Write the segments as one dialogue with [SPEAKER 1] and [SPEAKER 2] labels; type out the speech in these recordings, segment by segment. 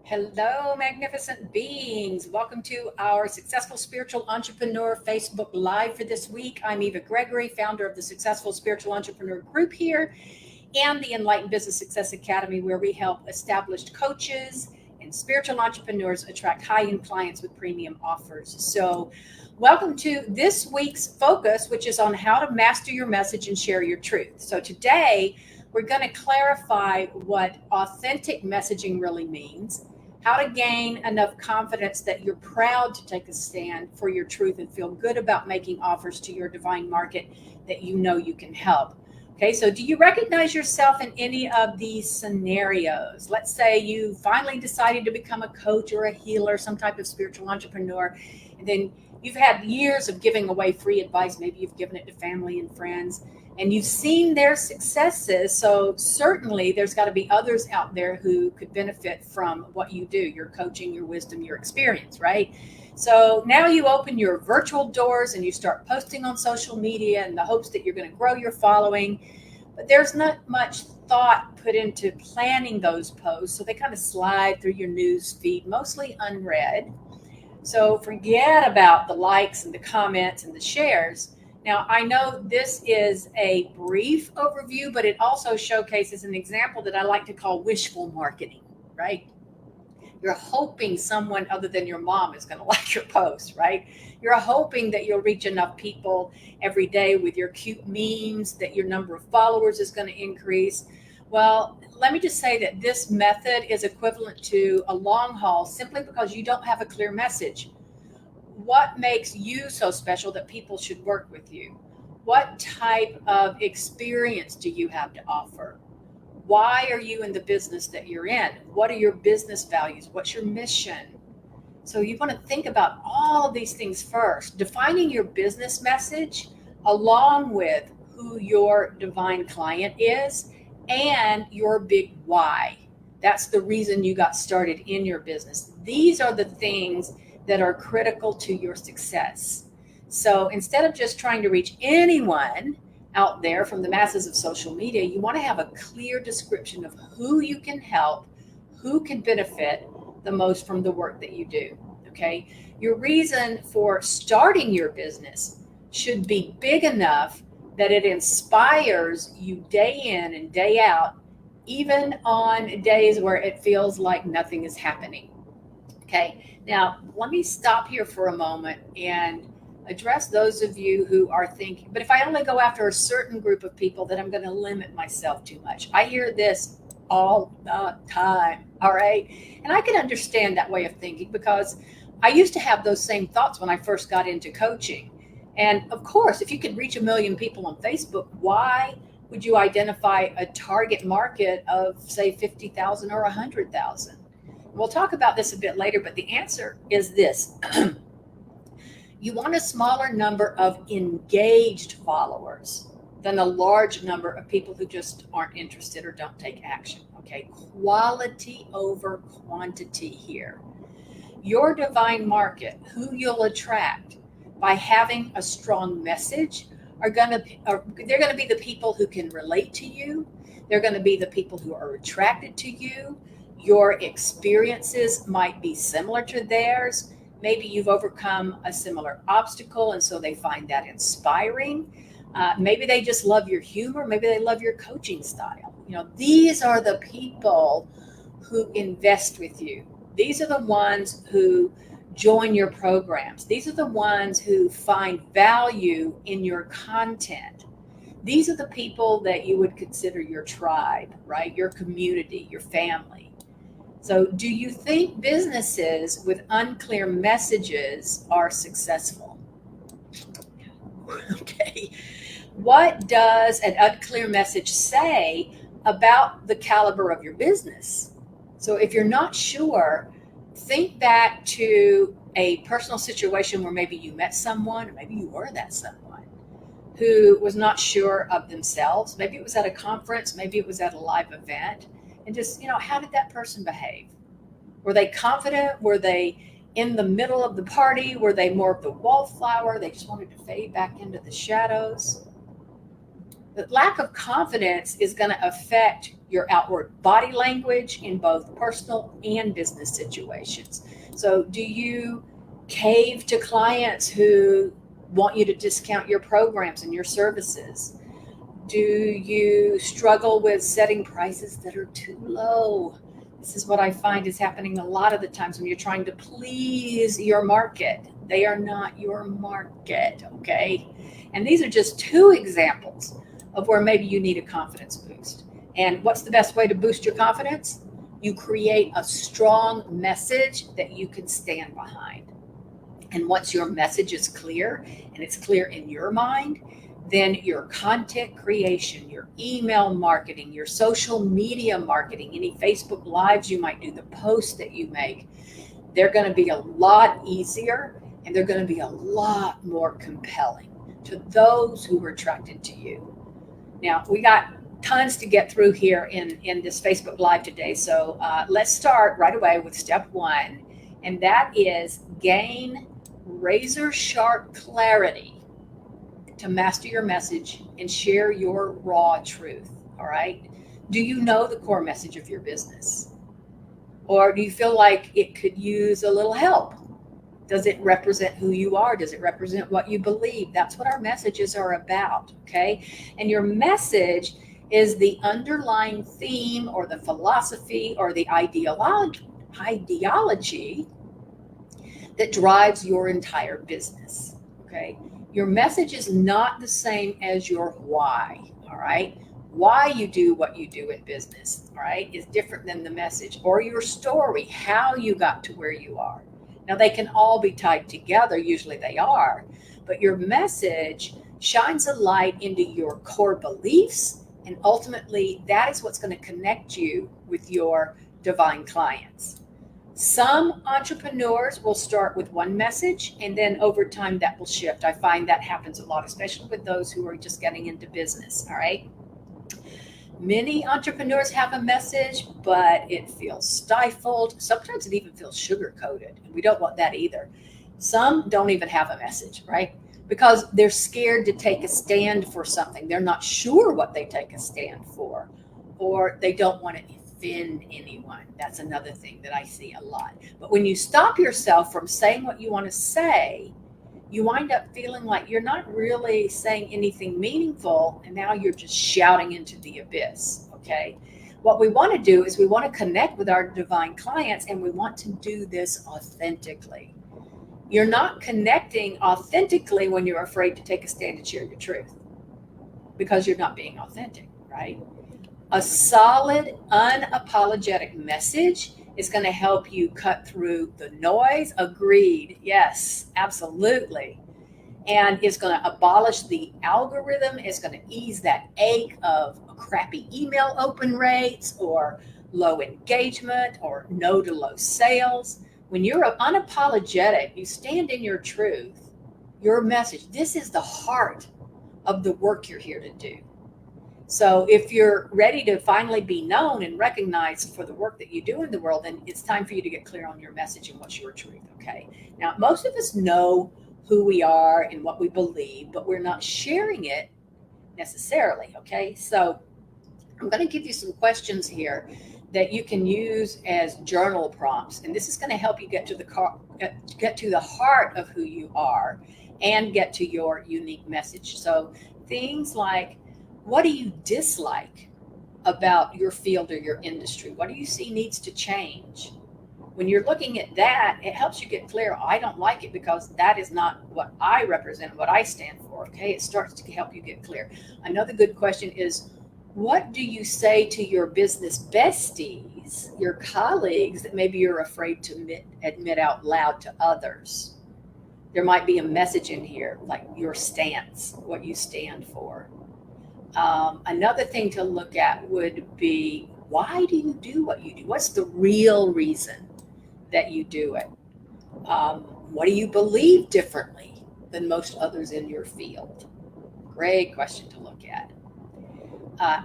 [SPEAKER 1] Hello, magnificent beings. Welcome to our Successful Spiritual Entrepreneur Facebook Live for this week. I'm Eva Gregory, founder of the Successful Spiritual Entrepreneur Group here and the Enlightened Business Success Academy, where we help established coaches and spiritual entrepreneurs attract high-end clients with premium offers. So welcome to this week's focus, which is on how to master your message and share your truth. So today, we're going to clarify what authentic messaging really means, how to gain enough confidence that you're proud to take a stand for your truth and feel good about making offers to your divine market that you know you can help. Okay, so do you recognize yourself in any of these scenarios? Let's say you finally decided to become a coach or a healer, some type of spiritual entrepreneur, and then you've had years of giving away free advice. Maybe you've given it to family and friends, and you've seen their successes. So certainly there's got to be others out there who could benefit from what you do, your coaching, your wisdom, your experience, right? So now you open your virtual doors and you start posting on social media in the hopes that you're going to grow your following. But there's not much thought put into planning those posts. So they kind of slide through your news feed, mostly unread. So forget about the likes and the comments and the shares. Now, I know this is a brief overview, but it also showcases an example that I like to call wishful marketing, right? You're hoping someone other than your mom is going to like your post, right? You're hoping that you'll reach enough people every day with your cute memes, that your number of followers is going to increase. Well, let me just say that this method is equivalent to a long haul simply because you don't have a clear message. What makes you so special that people should work with you? What type of experience do you have to offer? Why are you in the business that you're in? What are your business values? What's your mission? So you want to think about all of these things first, defining your business message along with who your divine client is and your big why. That's the reason you got started in your business. These are the things that are critical to your success. So instead of just trying to reach anyone out there from the masses of social media, you want to have a clear description of who you can help, who can benefit the most from the work that you do. Okay. Your reason for starting your business should be big enough that it inspires you day in and day out, even on days where it feels like nothing is happening. Okay, now let me stop here for a moment and address those of you who are thinking, but if I only go after a certain group of people, then I'm going to limit myself too much. I hear this all the time, all right? And I can understand that way of thinking because I used to have those same thoughts when I first got into coaching. And of course, if you could reach 1 million people on Facebook, why would you identify a target market of, say, 50,000 or 100,000? We'll talk about this a bit later, but the answer is this. You want a smaller number of engaged followers than a large number of people who just aren't interested or don't take action. Okay, quality over quantity here. Your divine market, who you'll attract by having a strong message, they're going to be the people who can relate to you. They're going to be the people who are attracted to you. Your experiences might be similar to theirs. Maybe you've overcome a similar obstacle, and so they find that inspiring. Maybe they just love your humor. Maybe they love your coaching style. These are the people who invest with you. These are the ones who join your programs. These are the ones who find value in your content. These are the people that you would consider your tribe, right? Your community, your family. So do you think businesses with unclear messages are successful? Okay. What does an unclear message say about the caliber of your business? So if you're not sure, think back to a personal situation where maybe you met someone, or maybe you were that someone who was not sure of themselves. Maybe it was at a conference, maybe it was at a live event. And just, how did that person behave? Were they confident? Were they in the middle of the party? Were they more of the wallflower? They just wanted to fade back into the shadows. The lack of confidence is going to affect your outward body language in both personal and business situations. So, do you cave to clients who want you to discount your programs and your services? Do you struggle with setting prices that are too low? This is what I find is happening a lot of the times when you're trying to please your market. They are not your market, okay? And these are just two examples of where maybe you need a confidence boost. And what's the best way to boost your confidence? You create a strong message that you can stand behind. And once your message is clear and it's clear in your mind, then your content creation, your email marketing, your social media marketing, any Facebook lives you might do, the posts that you make, they're going to be a lot easier and they're going to be a lot more compelling to those who are attracted to you. Now, we got tons to get through here in this Facebook Live today. So let's start right away with step one, and that is gain razor sharp clarity to master your message and share your raw truth. All right. Do you know the core message of your business? Or do you feel like it could use a little help? Does it represent who you are? Does it represent what you believe? That's what our messages are about. Okay. And your message is the underlying theme or the philosophy or the ideology that drives your entire business. Okay. Your message is not the same as your why, all right? Why you do what you do in business, all right, is different than the message or your story, how you got to where you are. Now, they can all be tied together, usually they are, but your message shines a light into your core beliefs, and ultimately, that is what's going to connect you with your divine clients. Some entrepreneurs will start with one message and then over time that will shift. I find that happens a lot, especially with those who are just getting into business. All right. Many entrepreneurs have a message, but it feels stifled. Sometimes it even feels sugar coated, and we don't want that either. Some don't even have a message, right? Because they're scared to take a stand for something. They're not sure what they take a stand for, or they don't want to offend anyone. That's another thing that I see a lot. But when you stop yourself from saying what you want to say, you wind up feeling like you're not really saying anything meaningful, and now you're just shouting into the abyss. Okay. What we want to do is we want to connect with our divine clients, and we want to do this authentically. You're not connecting authentically when you're afraid to take a stand and share your truth, because you're not being authentic, right? A solid, unapologetic message is going to help you cut through the noise. Agreed. Yes, absolutely. And it's going to abolish the algorithm. It's going to ease that ache of crappy email open rates or low engagement or no to low sales. When you're unapologetic, you stand in your truth, your message. This is the heart of the work you're here to do. So if you're ready to finally be known and recognized for the work that you do in the world, then it's time for you to get clear on your message and what's your truth, okay? Now, most of us know who we are and what we believe, but we're not sharing it necessarily, okay? So I'm going to give you some questions here that you can use as journal prompts, and this is going to help you get to the heart of who you are and get to your unique message. So things like, what do you dislike about your field or your industry? What do you see needs to change? When you're looking at that, it helps you get clear. I don't like it because that is not what I represent, what I stand for. Okay, it starts to help you get clear. Another good question is, what do you say to your business besties, your colleagues, that maybe you're afraid to admit out loud to others? There might be a message in here, like your stance, what you stand for. Another thing to look at would be, why do you do what you do? What's the real reason that you do it? What do you believe differently than most others in your field? Great question to look at.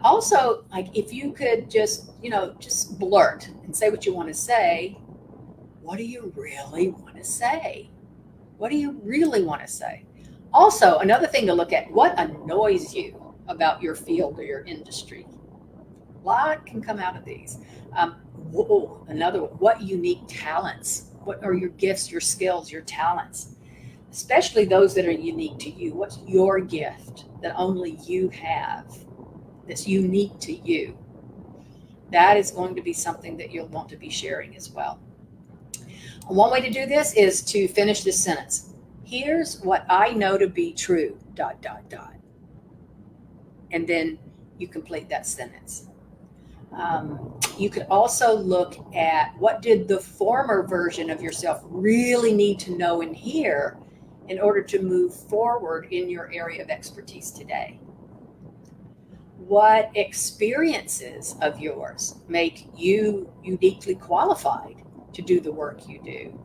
[SPEAKER 1] Also, like, if you could just blurt and say what you want to say, what do you really want to say? What do you really want to say? Also, another thing to look at, what annoys you about your field or your industry? A lot can come out of these. Another one, what unique talents? What are your gifts, your skills, your talents? Especially those that are unique to you. What's your gift that only you have, that's unique to you? That is going to be something that you'll want to be sharing as well. One way to do this is to finish this sentence. Here's what I know to be true, ... And then you complete that sentence. You could also look at what did the former version of yourself really need to know and hear in order to move forward in your area of expertise today. What experiences of yours make you uniquely qualified to do the work you do?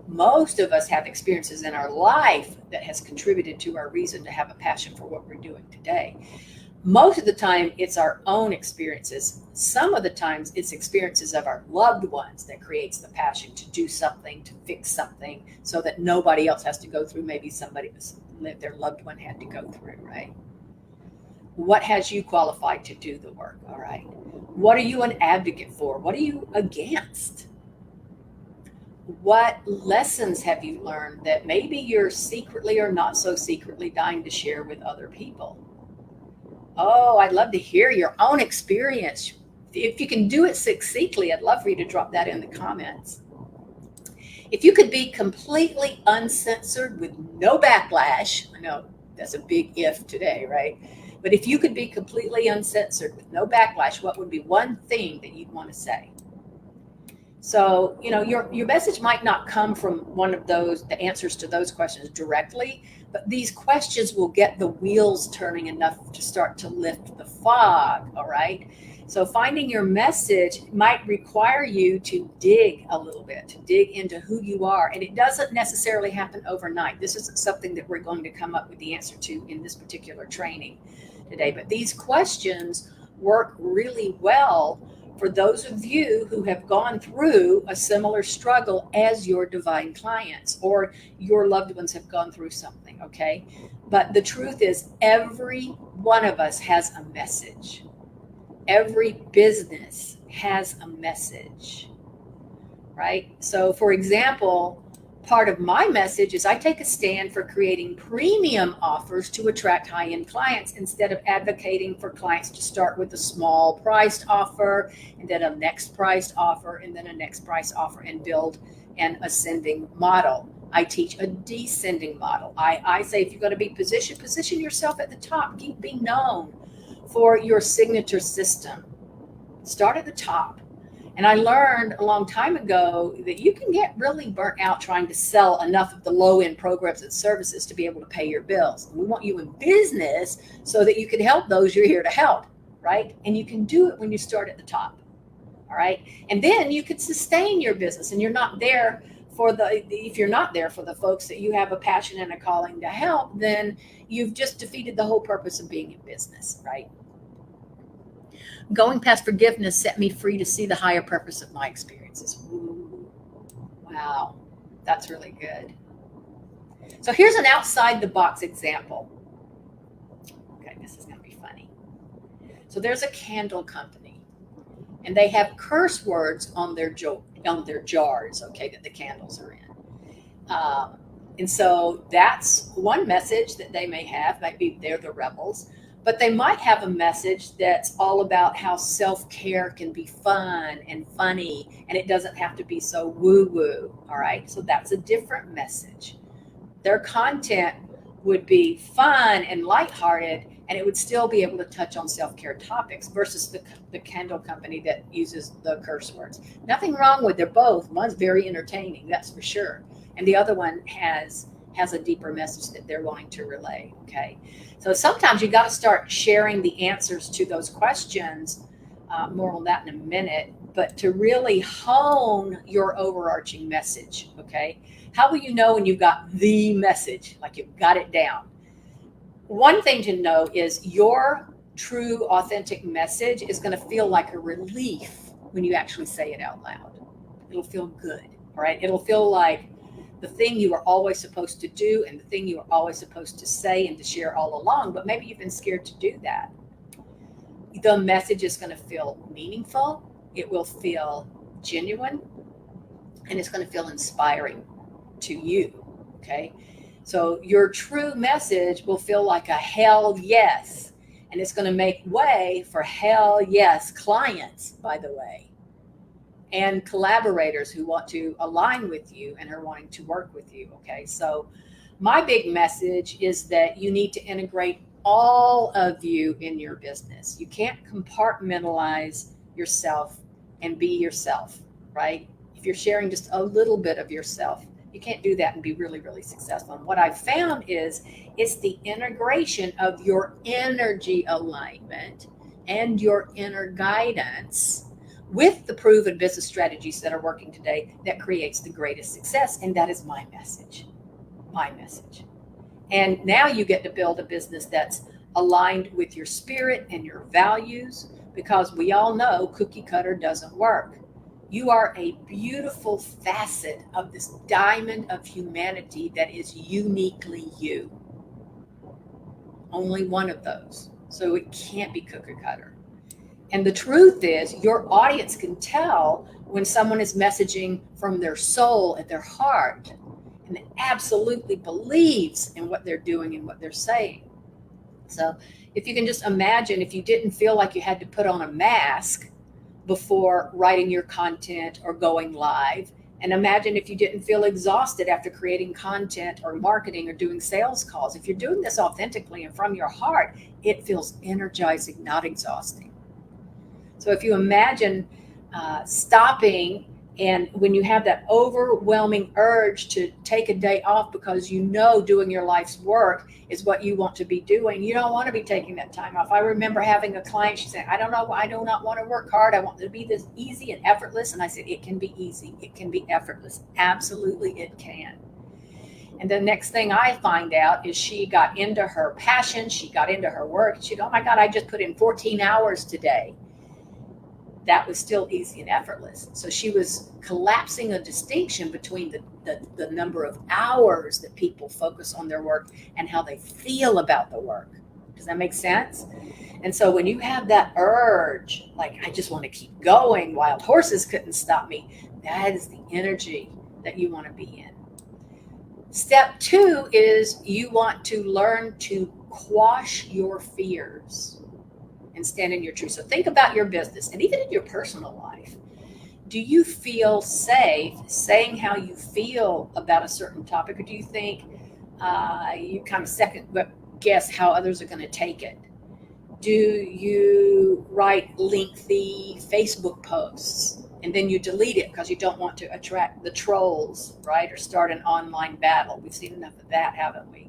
[SPEAKER 1] Most of us have experiences in our life that has contributed to our reason to have a passion for what we're doing today. Most of the time, it's our own experiences. Some of the times, it's experiences of our loved ones that creates the passion to do something, to fix something, so that nobody else has to go through maybe somebody their loved one had to go through, right? What has you qualified to do the work, all right? What are you an advocate for? What are you against? What lessons have you learned that maybe you're secretly or not so secretly dying to share with other people? Oh, I'd love to hear your own experience. If you can do it succinctly, I'd love for you to drop that in the comments. If you could be completely uncensored with no backlash, I know that's a big if today, right? But if you could be completely uncensored with no backlash, what would be one thing that you'd want to say? So, your message might not come from one of the answers to those questions directly, but these questions will get the wheels turning enough to start to lift the fog, all right? So finding your message might require you to dig a little bit, to dig into who you are. And it doesn't necessarily happen overnight. This isn't something that we're going to come up with the answer to in this particular training today. But these questions work really well for those of you who have gone through a similar struggle as your divine clients, or your loved ones have gone through something, okay? But the truth is, every one of us has a message. Every business has a message, right? So, for example, part of my message is I take a stand for creating premium offers to attract high-end clients instead of advocating for clients to start with a small priced offer and then a next priced offer and then a next price offer and build an ascending model. I teach a descending model. I say if you're going to be position yourself at the top, be known for your signature system. Start at the top. And I learned a long time ago that you can get really burnt out trying to sell enough of the low-end programs and services to be able to pay your bills. We want you in business so that you can help those you're here to help, right? And you can do it when you start at the top, all right? And then you could sustain your business, and you're not there if you're not there for the folks that you have a passion and a calling to help, then you've just defeated the whole purpose of being in business, right? Going past forgiveness set me free to see the higher purpose of my experiences. Ooh, wow, that's really good. So here's an outside the box example. Okay, this is going to be funny. So there's a candle company, and they have curse words on their jars, okay, that the candles are in. And so that's one message that they may have. Maybe they're the rebels. But they might have a message that's all about how self-care can be fun and funny, and it doesn't have to be so woo-woo, all right? So that's a different message. Their content would be fun and lighthearted, and it would still be able to touch on self-care topics versus the candle company that uses the curse words. Nothing wrong with them both. One's very entertaining, that's for sure. And the other one has a deeper message that they're wanting to relay, okay? So sometimes you got to start sharing the answers to those questions, more on that in a minute, but to really hone your overarching message, okay? How will you know when you've got the message, like you've got it down? One thing to know is your true, authentic message is going to feel like a relief when you actually say it out loud. It'll feel good, all right? It'll feel like the thing you are always supposed to do and the thing you are always supposed to say and to share all along, but maybe you've been scared to do that. the message is going to feel meaningful. It will feel genuine, and it's going to feel inspiring to you. Okay. So your true message will feel like a hell yes. And it's going to make way for hell yes clients, by the way, and collaborators who want to align with you and are wanting to work with you. Okay. So my big message is that you need to integrate all of you in your business. You can't compartmentalize yourself and be yourself, right? If you're sharing just a little bit of yourself, you can't do that and be really, really successful. And what I've found is it's the integration of your energy alignment and your inner guidance with the proven business strategies that are working today that creates the greatest success. And that is my message. My message. And now you get to build a business that's aligned with your spirit and your values, because we all know cookie cutter doesn't work. You are a beautiful facet of this diamond of humanity that is uniquely you. Only one of those. So it can't be cookie cutter. And the truth is, your audience can tell when someone is messaging from their soul and their heart, and absolutely believes in what they're doing and what they're saying. So if you can just imagine, if you didn't feel like you had to put on a mask before writing your content or going live, and imagine if you didn't feel exhausted after creating content or marketing or doing sales calls. If you're doing this authentically and from your heart, it feels energizing, not exhausting. So if you imagine stopping, and when you have that overwhelming urge to take a day off because you know doing your life's work is what you want to be doing, you don't want to be taking that time off. I remember having a client, she said, I don't know, I do not want to work hard. I want it to be this easy and effortless. And I said, it can be easy. It can be effortless. Absolutely, it can. And the next thing I find out is she got into her passion. She got into her work. She goes, oh my God, I just put in 14 hours today. That was still easy and effortless. So she was collapsing a distinction between the number of hours that people focus on their work and how they feel about the work. Does that make sense? And so when you have that urge, like, I just want to keep going, wild horses couldn't stop me, that is the energy that you want to be in. Step 2 is you want to learn to quash your fears and stand in your truth. So think about your business and even in your personal life. Do you feel safe saying how you feel about a certain topic, or do you think you kind of second guess how others are going to take it? Do you write lengthy Facebook posts and then you delete it because you don't want to attract the trolls, right? Or start an online battle? We've seen enough of that, haven't we?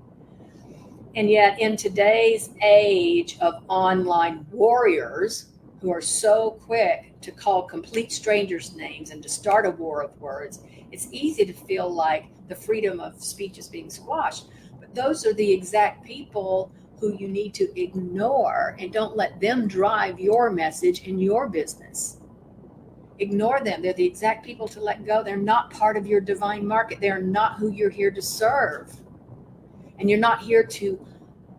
[SPEAKER 1] And yet in today's age of online warriors who are so quick to call complete strangers names and to start a war of words, it's easy to feel like the freedom of speech is being squashed. But those are the exact people who you need to ignore, and don't let them drive your message in your business. Ignore them. They're the exact people to let go. They're not part of your divine market. They're not who you're here to serve. And you're not here to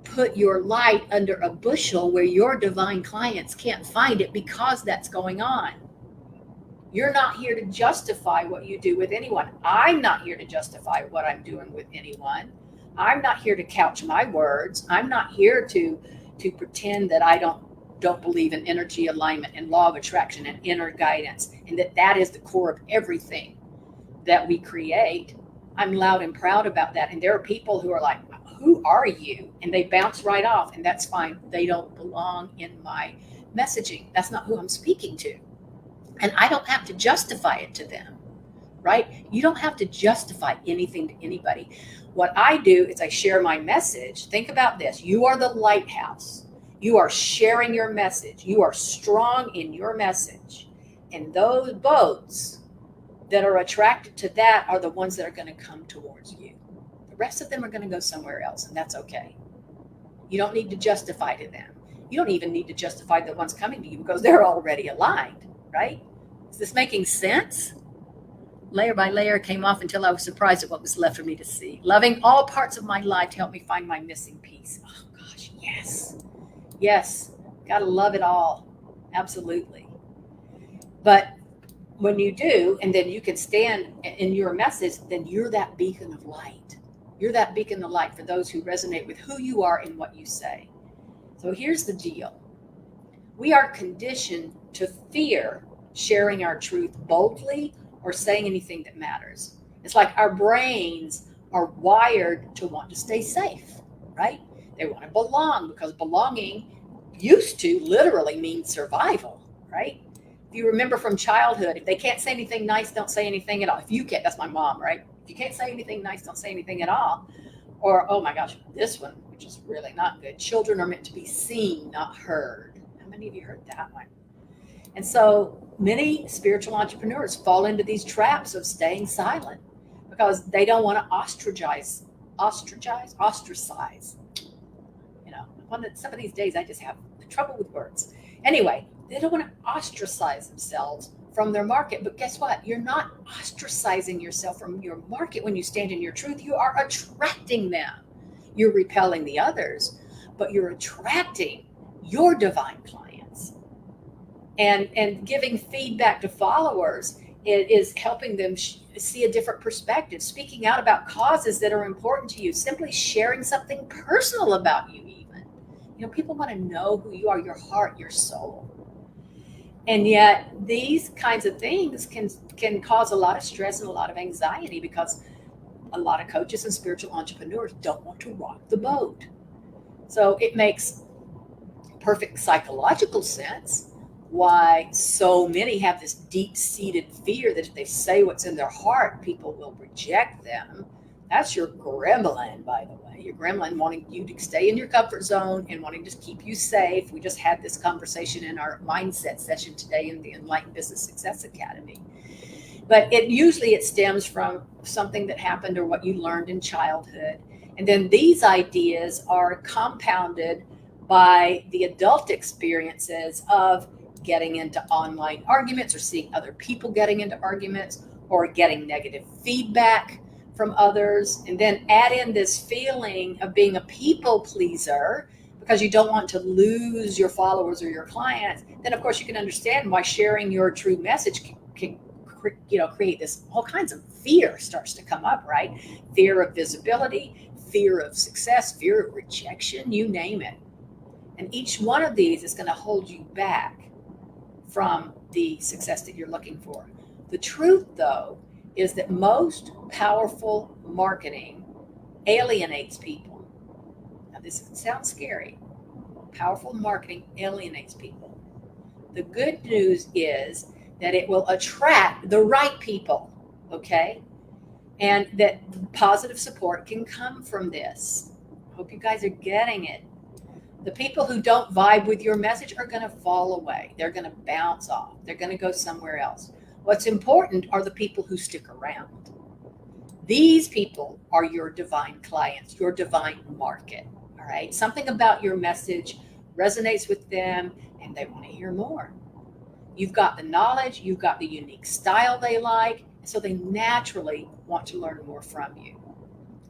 [SPEAKER 1] put your light under a bushel where your divine clients can't find it because that's going on. You're not here to justify what you do with anyone. I'm not here to justify what I'm doing with anyone. I'm not here to couch my words. I'm not here to pretend that I don't believe in energy alignment and law of attraction and inner guidance, and that is the core of everything that we create. I'm loud and proud about that. And there are people who are like, who are you? And they bounce right off, and that's fine. They don't belong in my messaging. That's not who I'm speaking to. And I don't have to justify it to them, right? You don't have to justify anything to anybody. What I do is I share my message. Think about this. You are the lighthouse. You are sharing your message. You are strong in your message. And those boats that are attracted to that are the ones that are going to come towards you. The rest of them are going to go somewhere else, and that's okay. You don't need to justify to them. You don't even need to justify the ones coming to you because they're already aligned, right? Is this making sense? Layer by layer came off until I was surprised at what was left for me to see. Loving all parts of my life to help me find my missing piece. Oh gosh, yes. Yes. Gotta love it all. Absolutely. But when you do, and then you can stand in your message, then you're that beacon of light. You're that beacon of light for those who resonate with who you are and what you say. So here's the deal. We are conditioned to fear sharing our truth boldly or saying anything that matters. It's like our brains are wired to want to stay safe, right? They want to belong because belonging used to literally mean survival, right? If you remember from childhood, if they can't say anything nice, don't say anything at all. If you can't, that's my mom, right? If you can't say anything nice, don't say anything at all. Or, oh my gosh, this one, which is really not good. Children are meant to be seen, not heard. How many of you heard that one? And so many spiritual entrepreneurs fall into these traps of staying silent because they don't want to ostracize. You know, some of these days I just have trouble with words. Anyway, they don't want to ostracize themselves from their market. But guess what? You're not ostracizing yourself from your market when you stand in your truth. You are attracting them. You're repelling the others, but you're attracting your divine clients. And giving feedback to followers is helping them see a different perspective, speaking out about causes that are important to you, simply sharing something personal about you even. You know, people want to know who you are, your heart, your soul. And yet these kinds of things can cause a lot of stress and a lot of anxiety because a lot of coaches and spiritual entrepreneurs don't want to rock the boat. So it makes perfect psychological sense why so many have this deep-seated fear that if they say what's in their heart, people will reject them. That's your gremlin, by the way. Your gremlin wanting you to stay in your comfort zone and wanting to keep you safe. We just had this conversation in our mindset session today in the Enlightened Business Success Academy. But it stems from something that happened or what you learned in childhood. And then these ideas are compounded by the adult experiences of getting into online arguments or seeing other people getting into arguments or getting negative feedback from others. And then add in this feeling of being a people pleaser because you don't want to lose your followers or your clients. Then, of course, you can understand why sharing your true message can create this all kinds of fear starts to come up, right? Fear of visibility, fear of success, fear of rejection, you name it. And each one of these is going to hold you back from the success that you're looking for. The truth, though, is that most powerful marketing alienates people. Now, this sounds scary. Powerful marketing alienates people. The good news is that it will attract the right people, okay? And that positive support can come from this. I hope you guys are getting it. The people who don't vibe with your message are going to fall away. They're going to bounce off. They're going to go somewhere else. What's important are the people who stick around. These people are your divine clients, your divine market, all right? Something about your message resonates with them and they want to hear more. You've got the knowledge, you've got the unique style they like, so they naturally want to learn more from you.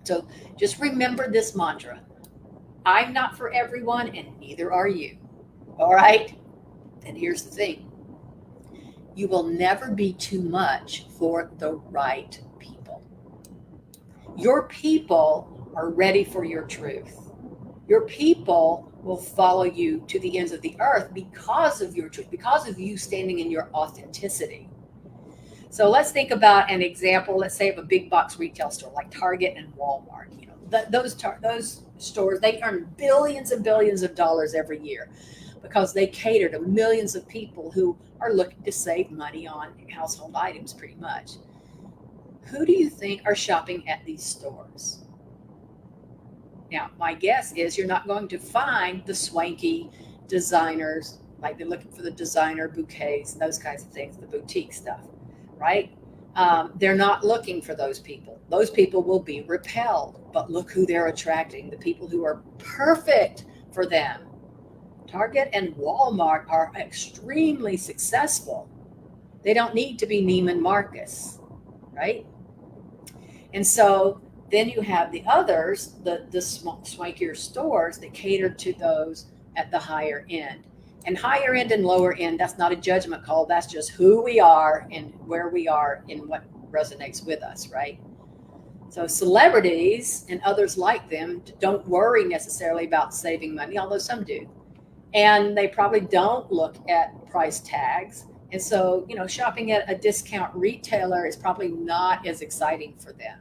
[SPEAKER 1] So just remember this mantra. I'm not for everyone, and neither are you. All right? And here's the thing. You will never be too much for the right people. Your people are ready for your truth. Your people will follow you to the ends of the earth because of your truth, because of you standing in your authenticity. So let's think about an example, let's say of a big box retail store like Target and Walmart. You know, those stores, they earn billions and billions of dollars every year because they cater to millions of people who are looking to save money on household items pretty much. Who do you think are shopping at these stores? Now, my guess is you're not going to find the swanky designers, like they're looking for the designer bouquets and those kinds of things, the boutique stuff, right? They're not looking for those people. Those people will be repelled, but look who they're attracting, the people who are perfect for them. Target and Walmart are extremely successful. They don't need to be Neiman Marcus, right? And so then you have the others, the swankier stores that cater to those at the higher end. And higher end and lower end, that's not a judgment call. That's just who we are and where we are and what resonates with us, right? So celebrities and others like them don't worry necessarily about saving money, although some do. And they probably don't look at price tags. And so, shopping at a discount retailer is probably not as exciting for them.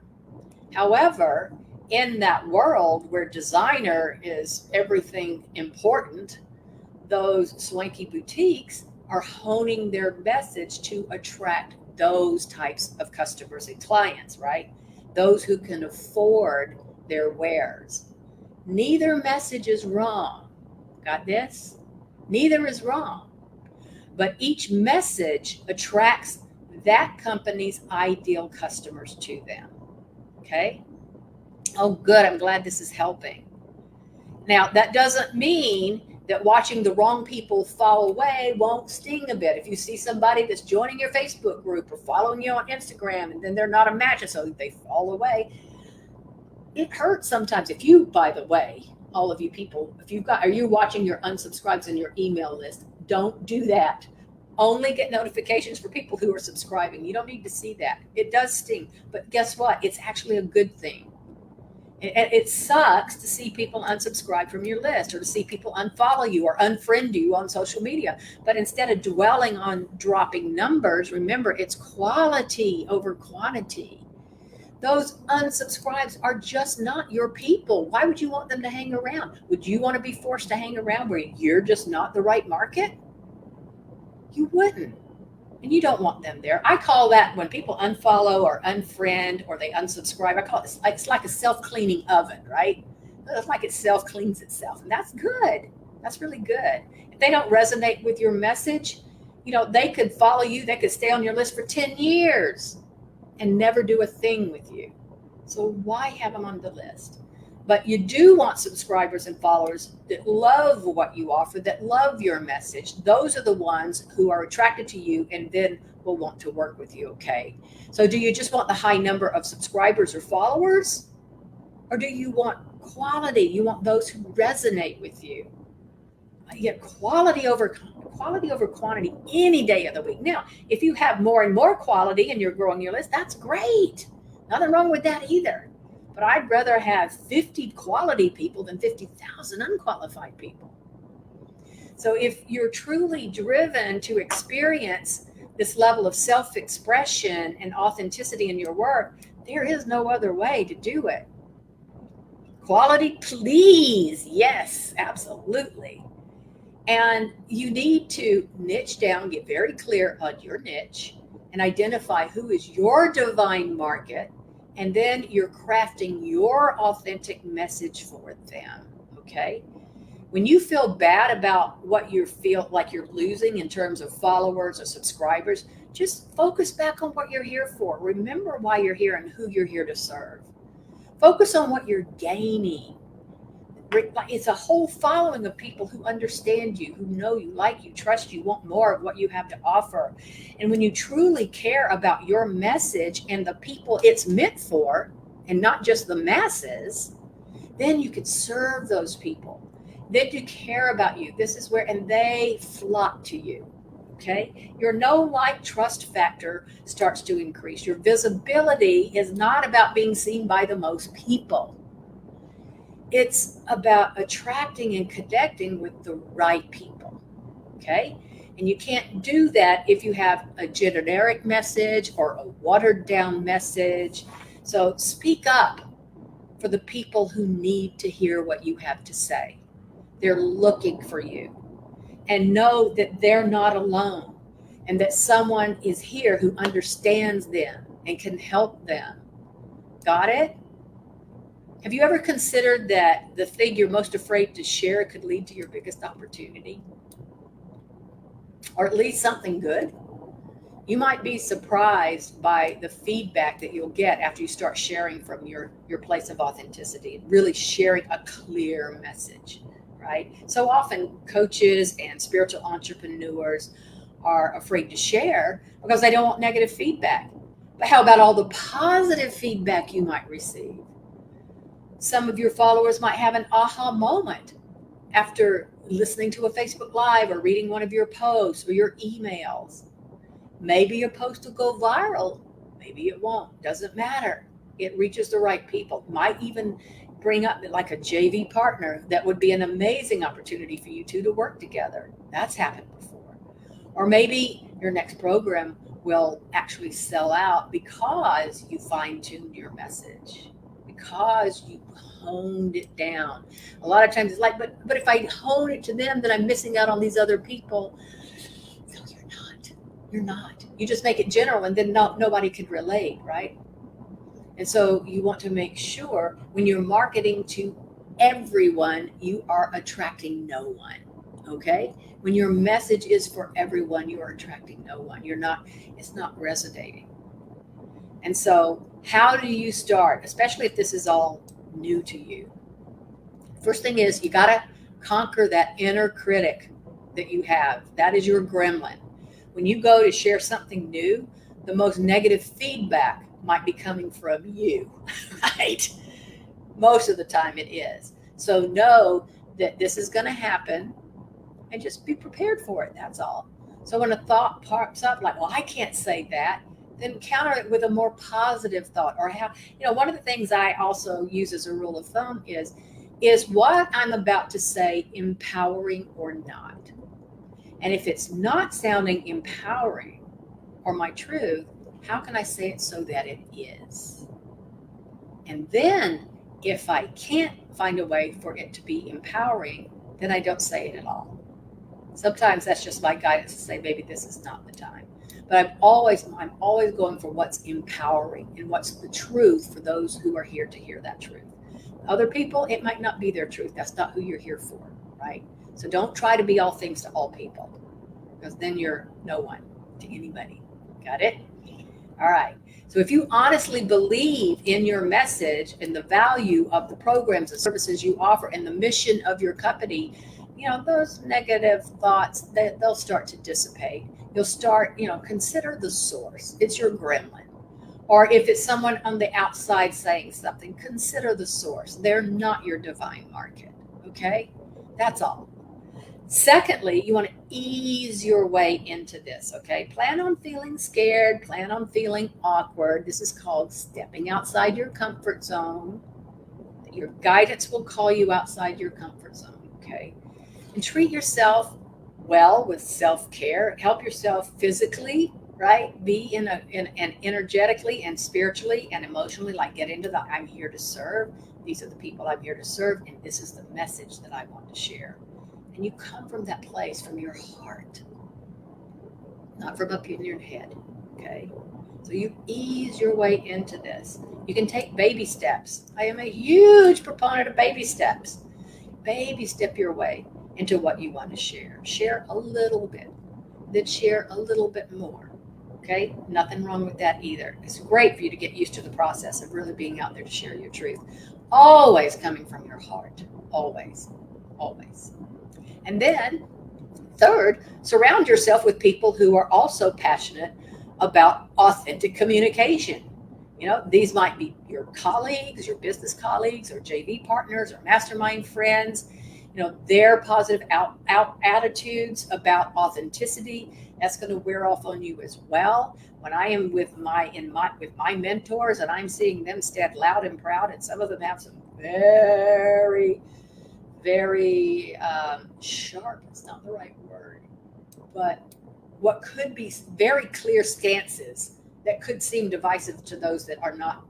[SPEAKER 1] However, in that world where designer is everything important, those swanky boutiques are honing their message to attract those types of customers and clients, right? Those who can afford their wares. Neither message is wrong. Got this? Neither is wrong. But each message attracts that company's ideal customers to them. Okay? Oh, good. I'm glad this is helping. Now, that doesn't mean that watching the wrong people fall away won't sting a bit. If you see somebody that's joining your Facebook group or following you on Instagram and then they're not a match, so they fall away, it hurts sometimes. If you, by the way, all of you people, are you watching your unsubscribes in your email list? Don't do that. Only get notifications for people who are subscribing. You don't need to see that. It does sting, but guess what? It's actually a good thing. It sucks to see people unsubscribe from your list or to see people unfollow you or unfriend you on social media. But instead of dwelling on dropping numbers, remember it's quality over quantity. Those unsubscribes are just not your people. Why would you want them to hang around? Would you want to be forced to hang around where you're just not the right market? You wouldn't. And you don't want them there. I call that when people unfollow or unfriend or they unsubscribe, I call it's like a self-cleaning oven, right? It's like it self-cleans itself. And that's good. That's really good. If they don't resonate with your message, they could follow you. They could stay on your list for 10 years and never do a thing with you. So why have them on the list? But you do want subscribers and followers that love what you offer, that love your message. Those are the ones who are attracted to you and then will want to work with you, okay? So do you just want the high number of subscribers or followers? Or do you want quality? You want those who resonate with you. You get quality over quantity any day of the week. Now, if you have more and more quality and you're growing your list, that's great. Nothing wrong with that either. But I'd rather have 50 quality people than 50,000 unqualified people. So if you're truly driven to experience this level of self-expression and authenticity in your work, there is no other way to do it. Quality, please. Yes, absolutely. And you need to niche down, get very clear on your niche, and identify who is your divine market. And then you're crafting your authentic message for them, okay? When you feel bad about what you feel like you're losing in terms of followers or subscribers, just focus back on what you're here for. Remember why you're here and who you're here to serve. Focus on what you're gaining. It's a whole following of people who understand you, who know you, like you, trust you, want more of what you have to offer. And when you truly care about your message and the people it's meant for, and not just the masses, then you can serve those people. They do care about you. This is where, and they flock to you. Okay? Your know, like, trust factor starts to increase. Your visibility is not about being seen by the most people. It's about attracting and connecting with the right people, okay? And you can't do that if you have a generic message or a watered down message. So speak up for the people who need to hear what you have to say. They're looking for you. And know that they're not alone and that someone is here who understands them and can help them. Got it? Have you ever considered that the thing you're most afraid to share could lead to your biggest opportunity? Or at least something good? You might be surprised by the feedback that you'll get after you start sharing from your place of authenticity and really sharing a clear message, right? So often coaches and spiritual entrepreneurs are afraid to share because they don't want negative feedback. But how about all the positive feedback you might receive? Some of your followers might have an aha moment after listening to a Facebook Live or reading one of your posts or your emails. Maybe your post will go viral. Maybe it won't. Doesn't matter. It reaches the right people. Might even bring up like a JV partner. That would be an amazing opportunity for you two to work together. That's happened before. Or maybe your next program will actually sell out because you fine-tuned your message, because you honed it down. A lot of times it's like, but if I hone it to them, then I'm missing out on these other people. No, you're not. You're not. You just make it general, and then nobody can relate, right? And so you want to make sure when you're marketing to everyone, you are attracting no one. Okay? When your message is for everyone, you are attracting no one. It's not resonating. And so how do you start, especially if this is all new to you? First thing is you got to conquer that inner critic that you have. That is your gremlin. When you go to share something new, the most negative feedback might be coming from you, right? Most of the time it is. So know that this is going to happen and just be prepared for it. That's all. So when a thought pops up like, well, I can't say that, then counter it with a more positive thought. Or one of the things I also use as a rule of thumb is what I'm about to say empowering or not? And if it's not sounding empowering or my truth, how can I say it so that it is? And then if I can't find a way for it to be empowering, then I don't say it at all. Sometimes that's just my guidance to say, maybe this is not the time. But I'm always going for what's empowering and what's the truth for those who are here to hear that truth. Other people, it might not be their truth. That's not who you're here for, right? So don't try to be all things to all people, because then you're no one to anybody. Got it? All right. So if you honestly believe in your message and the value of the programs and services you offer and the mission of your company, those negative thoughts, they'll start to dissipate. You'll start, consider the source. It's your gremlin. Or if it's someone on the outside saying something, consider the source. They're not your divine market. Okay? That's all. Secondly, you want to ease your way into this, okay? Plan on feeling scared, plan on feeling awkward. This is called stepping outside your comfort zone. Your guidance will call you outside your comfort zone, okay? And treat yourself well with self-care. Help yourself physically, right? Be in energetically and spiritually and emotionally, like get into the I'm here to serve. These are the people I'm here to serve, and this is the message that I want to share. And you come from that place, from your heart, not from up in your head, okay? So you ease your way into this. You can take baby steps. I am a huge proponent of baby steps. Baby step your way into what you want to share. Share a little bit, then share a little bit more, okay? Nothing wrong with that either. It's great for you to get used to the process of really being out there to share your truth. Always coming from your heart, always, always. And then, third, surround yourself with people who are also passionate about authentic communication. These might be your colleagues, your business colleagues, or JV partners, or mastermind friends. Their positive attitudes about authenticity, that's going to wear off on you as well. When I am with my mentors and I'm seeing them stand loud and proud, and some of them have some very sharp, it's not the right word, but what could be very clear stances that could seem divisive to those that are not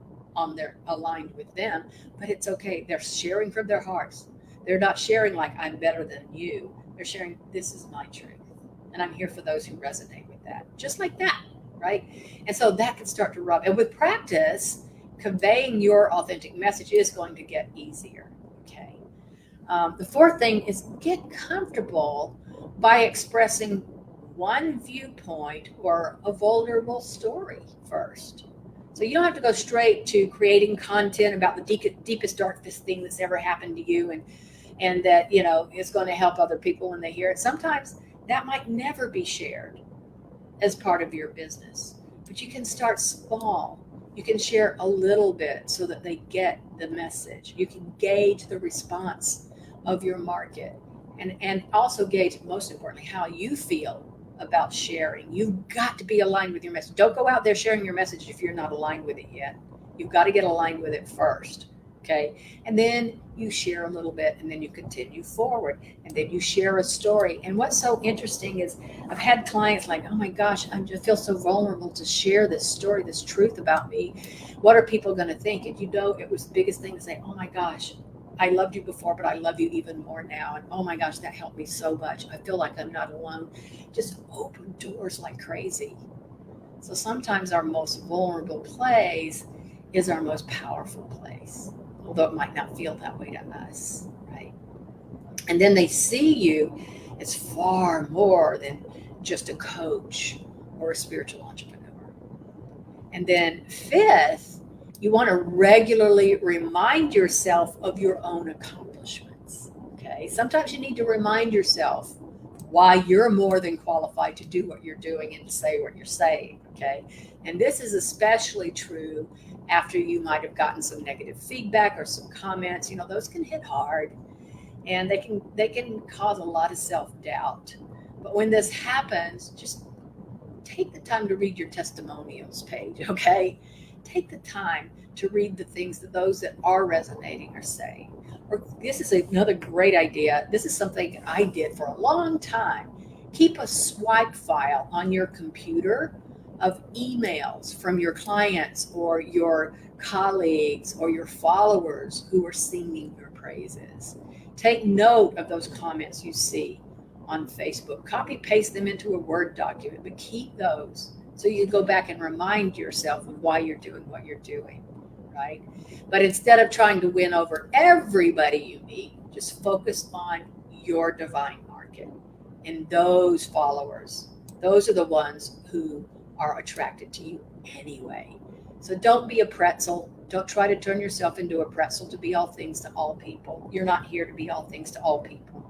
[SPEAKER 1] aligned with them, but it's okay. They're sharing from their hearts. They're not sharing like I'm better than you. They're sharing, this is my truth, and I'm here for those who resonate with that, just like that, right? And so that can start to rub. And with practice, conveying your authentic message is going to get easier. Okay. The fourth thing is get comfortable by expressing one viewpoint or a vulnerable story first. So you don't have to go straight to creating content about the deepest, darkest thing that's ever happened to you and that, is going to help other people when they hear it. Sometimes that might never be shared as part of your business, but you can start small. You can share a little bit so that they get the message. You can gauge the response of your market. and also gauge, most importantly, how you feel about sharing. You've got to be aligned with your message. Don't go out there sharing your message if you're not aligned with it yet. You've got to get aligned with it first. Okay. And then you share a little bit, and then you continue forward, and then you share a story. And what's so interesting is I've had clients like, oh my gosh, I just feel so vulnerable to share this story, this truth about me. What are people going to think? And it was the biggest thing to say, oh my gosh, I loved you before, but I love you even more now. And oh my gosh, that helped me so much. I feel like I'm not alone. Just open doors like crazy. So sometimes our most vulnerable place is our most powerful place, although it might not feel that way to us, right? And then they see you as far more than just a coach or a spiritual entrepreneur. And then fifth, you want to regularly remind yourself of your own accomplishments. Okay. Sometimes you need to remind yourself why you're more than qualified to do what you're doing and to say what you're saying. Okay. And this is especially true after you might have gotten some negative feedback or some comments. Those can hit hard, and they can cause a lot of self-doubt. But when this happens, just take the time to read your testimonials page. Okay. Take the time to read the things that those that are resonating are saying. Or this is another great idea. This is something I did for a long time. Keep a swipe file on your computer of emails from your clients or your colleagues or your followers who are singing your praises. Take note of those comments you see on Facebook. Copy paste them into a Word document, but keep those. So you go back and remind yourself of why you're doing what you're doing, right? But instead of trying to win over everybody you meet, just focus on your divine market and those followers. Those are the ones who are attracted to you anyway. So don't be a pretzel. Don't try to turn yourself into a pretzel to be all things to all people. You're not here to be all things to all people.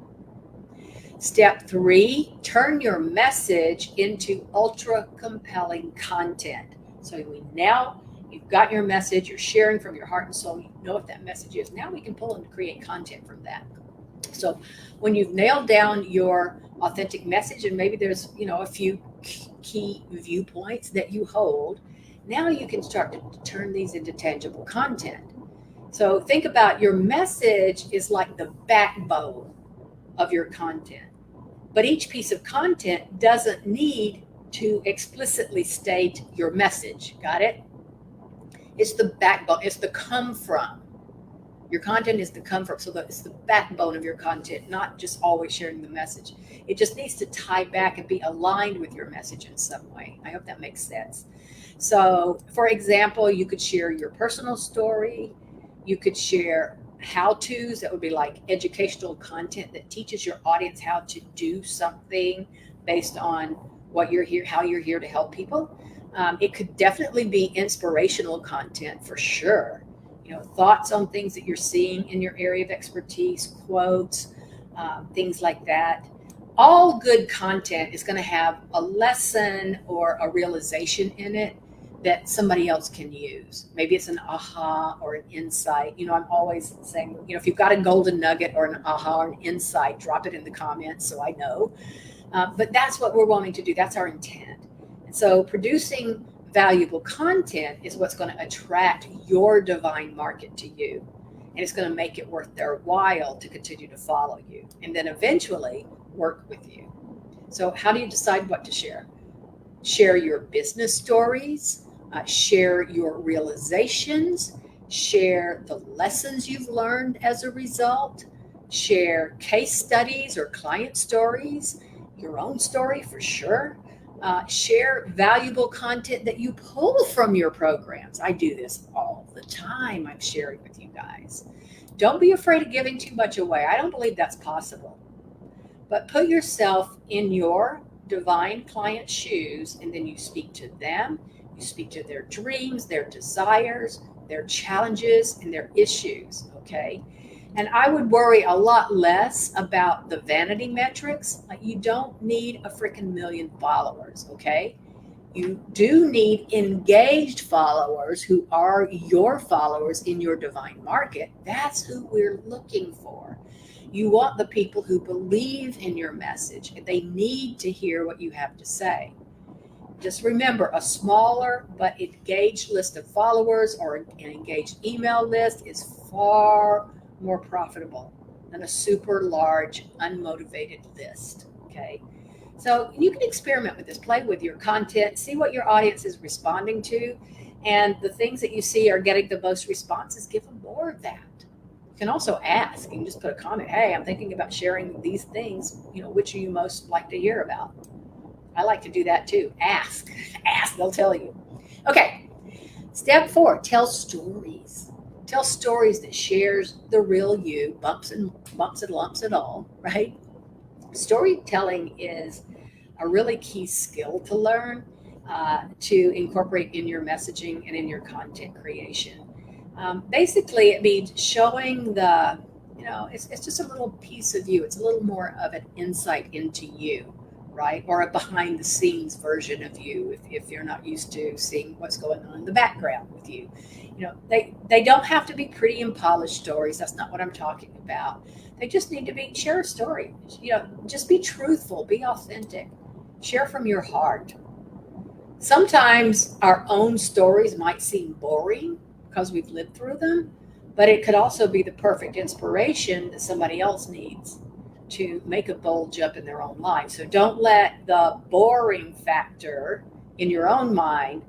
[SPEAKER 1] Step 3, turn your message into ultra compelling content. So you've got your message, you're sharing from your heart and soul, you know what that message is. Now we can pull and create content from that. So when you've nailed down your authentic message, and maybe there's, a few key viewpoints that you hold, now you can start to turn these into tangible content. So think about your message is like the backbone of your content. But each piece of content doesn't need to explicitly state your message. Got it? It's the backbone. It's the come from. Your content is the come from. So it's the backbone of your content, not just always sharing the message. It just needs to tie back and be aligned with your message in some way. I hope that makes sense. So, for example, you could share your personal story. You could share how-tos that would be like educational content that teaches your audience how to do something based on what you're here, how you're here to help people. It could definitely be inspirational content for sure. Thoughts on things that you're seeing in your area of expertise, quotes, things like that. All good content is going to have a lesson or a realization in it that somebody else can use. Maybe it's an aha or an insight. I'm always saying, if you've got a golden nugget or an aha or an insight, drop it in the comments so I know. But that's what we're wanting to do. That's our intent. And so producing valuable content is what's going to attract your divine market to you. And it's going to make it worth their while to continue to follow you and then eventually work with you. So how do you decide what to share? Share your business stories. Share your realizations, share the lessons you've learned as a result, share case studies or client stories, your own story for sure. Share valuable content that you pull from your programs. I do this all the time. I'm sharing with you guys. Don't be afraid of giving too much away. I don't believe that's possible. But put yourself in your divine client's shoes, and then you speak to them. You speak to their dreams, their desires, their challenges, and their issues, okay? And I would worry a lot less about the vanity metrics. Like, you don't need a freaking million followers, okay? You do need engaged followers who are your followers in your divine market. That's who we're looking for. You want the people who believe in your message. They need to hear what you have to say. Just remember, a smaller but engaged list of followers or an engaged email list is far more profitable than a super large, unmotivated list. Okay. So you can experiment with this, play with your content, see what your audience is responding to, and the things that you see are getting the most responses, give them more of that. You can also ask. You can just put a comment. Hey, I'm thinking about sharing these things. Which are you most like to hear about? I like to do that too. Ask. Ask, they'll tell you. Okay. Step 4, tell stories. Tell stories that shares the real you, bumps and lumps and all, right? Storytelling is a really key skill to learn, to incorporate in your messaging and in your content creation. Basically, it means showing it's just a little piece of you. It's a little more of an insight into you, right? Or a behind the scenes version of you if you're not used to seeing what's going on in the background with you. They don't have to be pretty and polished stories. That's not what I'm talking about. They just need to share a story. Just be truthful, be authentic, share from your heart. Sometimes our own stories might seem boring because we've lived through them, but it could also be the perfect inspiration that somebody else needs to make a bold jump in their own life. So don't let the boring factor in your own mind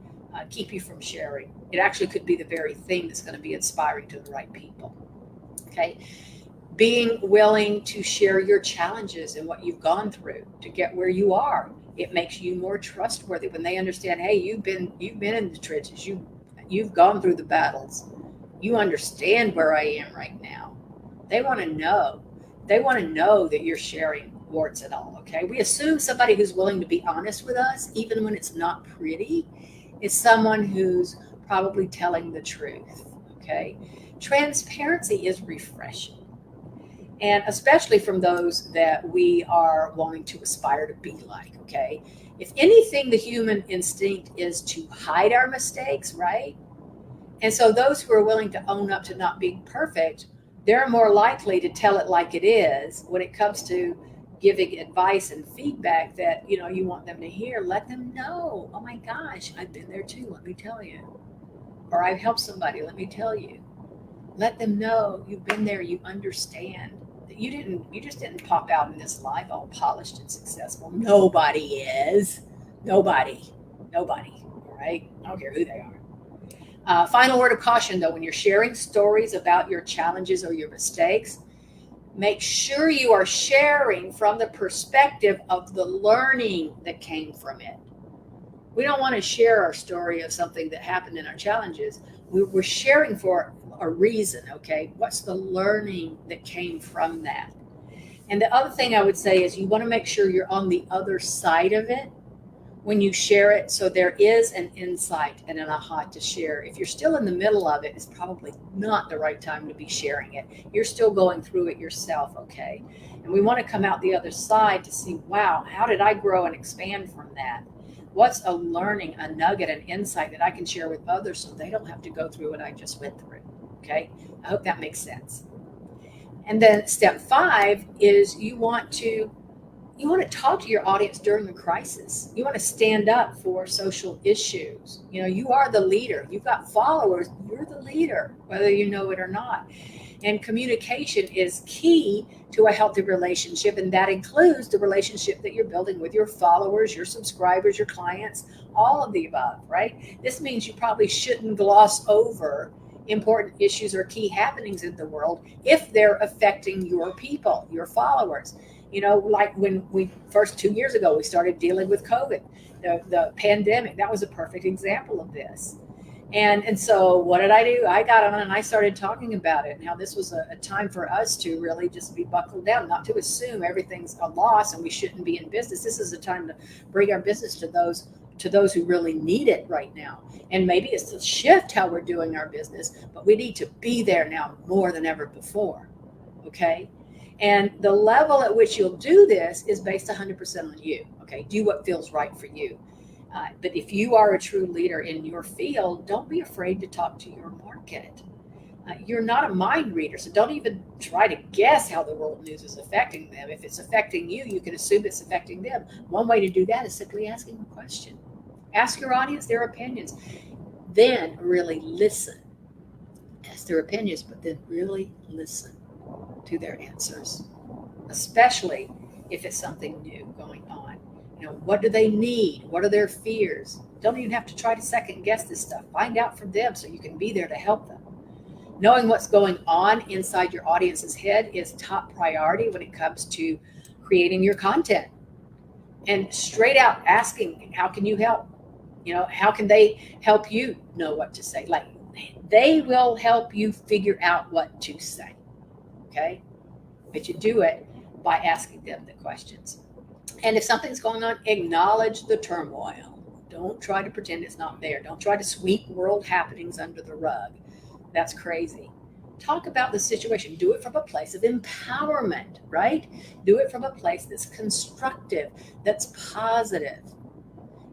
[SPEAKER 1] keep you from sharing. It actually could be the very thing that's going to be inspiring to the right people. Okay. Being willing to share your challenges and what you've gone through to get where you are. It makes you more trustworthy when they understand, hey, you've been in the trenches. You've gone through the battles. You understand where I am right now. They want to know. They want to know that you're sharing warts and all, okay? We assume somebody who's willing to be honest with us, even when it's not pretty, is someone who's probably telling the truth, okay? Transparency is refreshing. And especially from those that we are wanting to aspire to be like, okay? If anything, the human instinct is to hide our mistakes, right? And so those who are willing to own up to not being perfect, they're more likely to tell it like it is when it comes to giving advice and feedback that, you want them to hear. Let them know, oh my gosh, I've been there too, let me tell you. Or I've helped somebody, let me tell you. Let them know you've been there, you understand. You just didn't pop out in this life all polished and successful. Nobody is. Nobody. All right? I don't care who they are. Final word of caution, though, when you're sharing stories about your challenges or your mistakes, make sure you are sharing from the perspective of the learning that came from it. We don't want to share our story of something that happened in our challenges. We're sharing for a reason, okay? What's the learning that came from that? And the other thing I would say is you want to make sure you're on the other side of it when you share it, so there is an insight and an aha to share. If you're still in the middle of it, it's probably not the right time to be sharing it. You're still going through it yourself, okay? And we want to come out the other side to see, wow, how did I grow and expand from that? What's a learning, a nugget, an insight that I can share with others so they don't have to go through what I just went through, okay? I hope that makes sense. And then step 5 is you want to talk to your audience during the crisis. You want to stand up for social issues. You are the leader. You've got followers. You're the leader, whether you know it or not. And communication is key to a healthy relationship. And that includes the relationship that you're building with your followers, your subscribers, your clients, all of the above, right? This means you probably shouldn't gloss over important issues or key happenings in the world if they're affecting your people, your followers. Like when we first 2 years ago, we started dealing with COVID, the pandemic. That was a perfect example of this. And so what did I do? I got on and I started talking about it. Now, this was a time for us to really just be buckled down, not to assume everything's a loss and we shouldn't be in business. This is a time to bring our business to those who really need it right now. And maybe it's to shift how we're doing our business, but we need to be there now more than ever before. Okay. And the level at which you'll do this is based 100% on you. Okay. Do what feels right for you. But if you are a true leader in your field, don't be afraid to talk to your market. You're not a mind reader, so don't even try to guess how the world news is affecting them. If it's affecting you, you can assume it's affecting them. One way to do that is simply asking a question. Ask your audience their opinions. Then really listen. Ask their opinions, but then really listen to their answers, especially if it's something new going on. What do they need? What are their fears? Don't even have to try to second guess this stuff. Find out from them so you can be there to help them. Knowing what's going on inside your audience's head is top priority when it comes to creating your content. And straight out asking, how can you help? How can they help you know what to say? Like, they will help you figure out what to say. Okay? But you do it by asking them the questions. And if something's going on, acknowledge the turmoil. Don't try to pretend it's not there. Don't try to sweep world happenings under the rug. That's crazy. Talk about the situation. Do it from a place of empowerment, right? Do it from a place that's constructive, that's positive.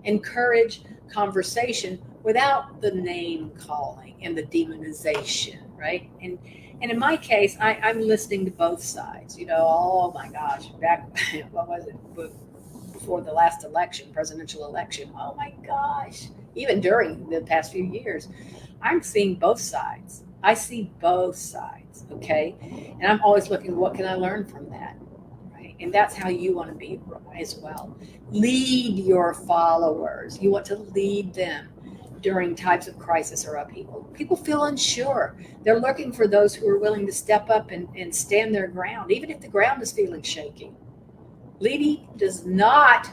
[SPEAKER 1] Encourage conversation without the name calling and the demonization, right? And in my case, I'm listening to both sides. Oh my gosh, back, what was it, before the last election, presidential election, oh my gosh, even during the past few years, I'm seeing both sides. I see both sides, okay? And I'm always looking, what can I learn from that, right? And that's how you want to be as well. Lead your followers. You want to lead them during times of crisis or upheaval. People feel unsure. They're looking for those who are willing to step up and stand their ground, even if the ground is feeling shaky. Leading does not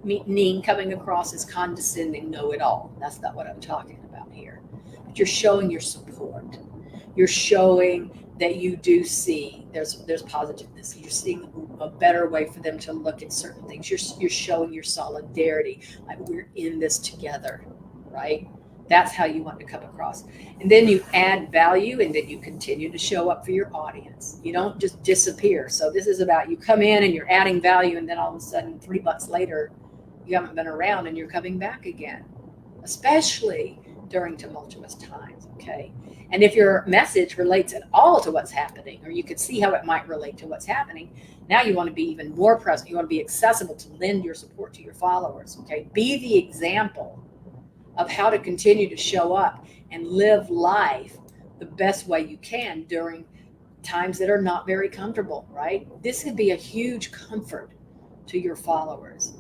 [SPEAKER 1] mean coming across as condescending know-it-all. That's not what I'm talking about here. But you're showing your support. You're showing that you do see there's positiveness. You're seeing a better way for them to look at certain things. You're showing your solidarity. Like, we're in this together, right? That's how you want to come across. And then you add value, and then you continue to show up for your audience. You don't just disappear. So this is about, you come in and you're adding value, and then all of a sudden 3 months later, you haven't been around and you're coming back again, especially during tumultuous times, okay? And if your message relates at all to what's happening, or you could see how it might relate to what's happening, now you want to be even more present. You want to be accessible to lend your support to your followers, okay? Be the example of how to continue to show up and live life the best way you can during times that are not very comfortable, right? This could be a huge comfort to your followers.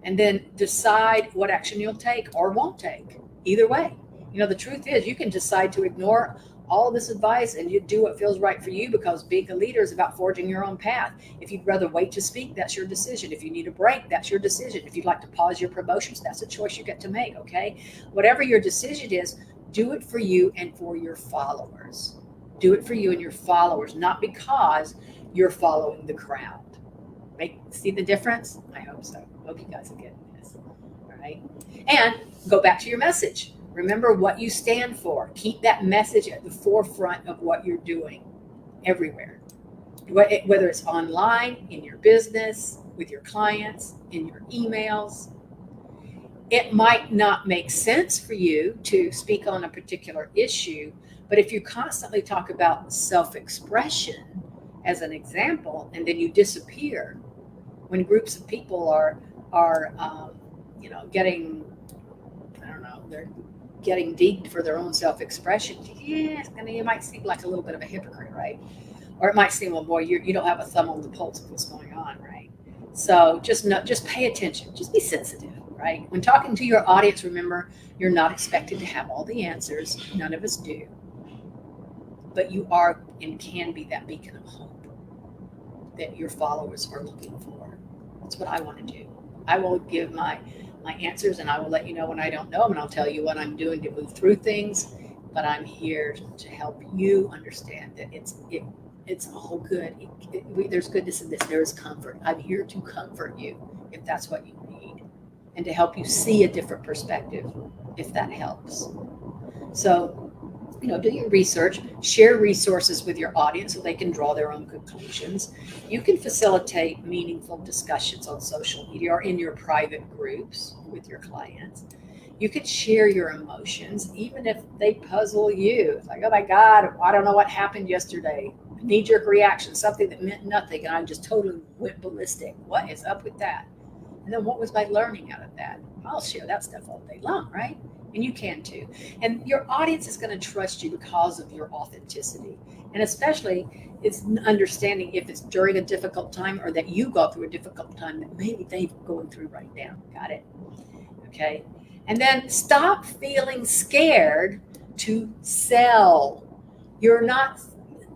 [SPEAKER 1] And then decide what action you'll take or won't take. Either way. The truth is, you can decide to ignore all of this advice and you do what feels right for you, because being a leader is about forging your own path. If you'd rather wait to speak, that's your decision. If you need a break, that's your decision. If you'd like to pause your promotions, that's a choice you get to make, okay? Whatever your decision is, do it for you and for your followers. Do it for you and your followers, not because you're following the crowd. See the difference? I hope so. Hope you guys are getting this. All right. And go back to your message. Remember what you stand for. Keep that message at the forefront of what you're doing everywhere. Whether it's online, in your business, with your clients, in your emails. It might not make sense for you to speak on a particular issue, but if you constantly talk about self-expression as an example, and then you disappear when groups of people are getting, they're getting deep for their own self-expression. Yes, it might seem like a little bit of a hypocrite, right? Or it might seem, well, boy, you don't have a thumb on the pulse of what's going on, right? So just pay attention. Just be sensitive, right? When talking to your audience, remember, you're not expected to have all the answers. None of us do. But you are and can be that beacon of hope that your followers are looking for. That's what I want to do. I will give my answers, and I will let you know when I don't know them, and I'll tell you what I'm doing to move through things. But I'm here to help you understand that it's all good. There's goodness in this. There is comfort. I'm here to comfort you if that's what you need, and to help you see a different perspective if that helps. So, do your research, share resources with your audience so they can draw their own conclusions. You can facilitate meaningful discussions on social media or in your private groups with your clients. You could share your emotions, even if they puzzle you. It's like, oh my God, I don't know what happened yesterday. Knee-jerk reaction, something that meant nothing, and I just totally went ballistic. What is up with that? And then what was my learning out of that? I'll share that stuff all day long, right? And you can too. And your audience is going to trust you because of your authenticity. And especially it's understanding if it's during a difficult time or that you go through a difficult time that maybe they're going through right now. Got it? Okay. And then stop feeling scared to sell. You're not,